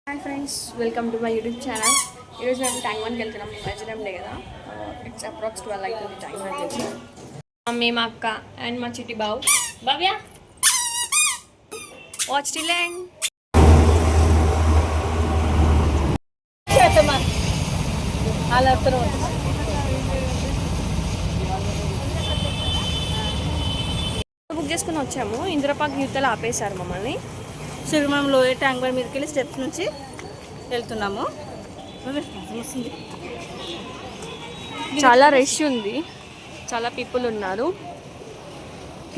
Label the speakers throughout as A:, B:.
A: Hi friends, welcome to my YouTube channel. ఈరోజు మేము tank వన్కి వెళ్తున్నాం. నిమజ్జనం డే కదా, ఇట్స్ అప్రాక్స్ 12 అవుతుంది టైం వచ్చేసి. మమ్మీ, మా అక్క అండ్ మా చిట్టి బావు భవ్య వాచ్ టిల్ బుక్ చేసుకుని వచ్చాము. ఇంద్రపాక్ యూత్లో ఆపేశారు మమ్మల్ని.
B: సో మనం లోయర్ ట్యాంక్ బండ్ మీదకి వెళ్ళి స్టెప్స్ నుంచి వెళ్తున్నాము.
A: చాలా రష్ ఉంది, చాలా పీపుల్ ఉన్నారు.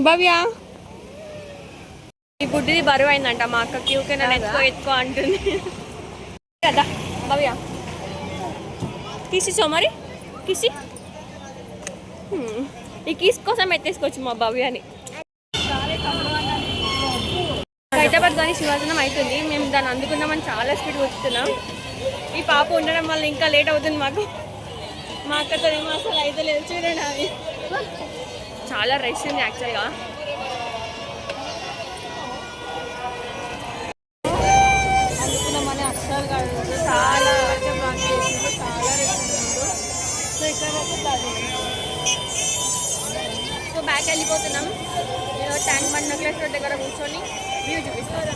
A: భవ్య ఈ బుడ్డిది బరువు అయిందంట మా అక్కకి. ఊకే నన్ను ఎత్తుకో అంటుంది కదా. భవ్య తీసిచో మరి తీసి ఈ కీస్ కోసం ఎత్తేసుకోవచ్చు మా భవ్యని. హైదరాబాద్ కానీ శివాజనం అవుతుంది. మేము దాన్ని అందుకుందామని చాలా స్పీడ్ వచ్చుతున్నాం. ఈ పాప ఉండడం వల్ల ఇంకా లేట్ అవుతుంది మాకు. మా అక్కతో ఏమో అసలు అయితే లేదు. చూడండి, అది చాలా రష్ ఉంది యాక్చువల్గా.
B: అందుకున్నామని అస్సలు కాదు, చాలా చాలా సో ఇక్కడ
A: సో బ్యాక్ వెళ్ళిపోతున్నాం. ట్యాంక్ బండ్ నెక్లెస్ రోడ్ దగ్గర కూర్చొని వ్యూ చూపిస్తాను.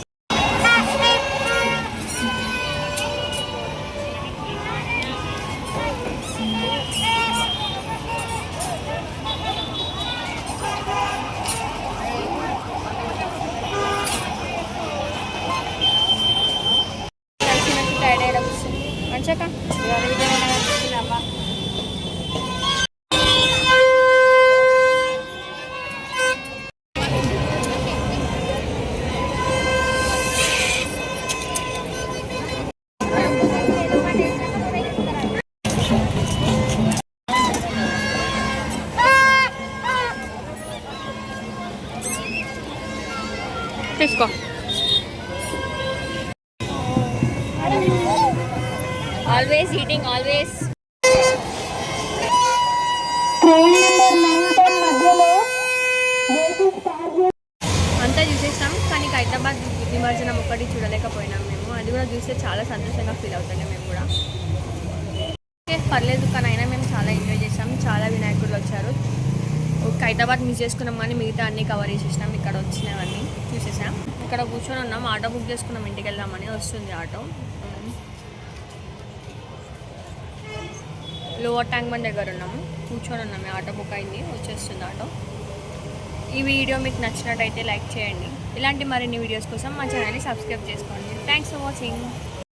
A: టైర్డ్ అయ్యడం మంచిగా తీసుకో. Always eating always. అంతా చూసేసాం, కానీ హైదరాబాద్ నిమజ్జనం ఒక్కటి చూడలేకపోయినాం మేము. అది కూడా చూస్తే చాలా సంతోషంగా ఫీల్ అవుతుండే మేము కూడా. ఓకే పర్లేదు, కానీ అయినా మేము చాలా ఎంజాయ్ చేసాం. చాలా వినాయకులు వచ్చారు. హైదరాబాద్ మిస్ చేసుకున్నాం, కానీ మిగతా అన్నీ కవర్ చేసేసినాం. ఇక్కడ వచ్చినవన్నీ చూసేసాం. ఇక్కడ కూర్చొని ఉన్నాం. ఆటో బుక్ చేసుకున్నాం, ఇంటికి వెళ్దామని. వస్తుంది ఆటో. లోవర్ ట్యాంక్ బండ్ దగ్గర ఉన్నాము, కూర్చొని ఉన్నాము. ఆటో బుక్ అయింది, వచ్చేస్తుంది ఆటో. ఈ వీడియో మీకు నచ్చినట్టయితే లైక్ చేయండి. ఇలాంటి మరిన్ని వీడియోస్ కోసం మా ఛానల్ని సబ్స్క్రైబ్ చేసుకోండి. Thanks for watching.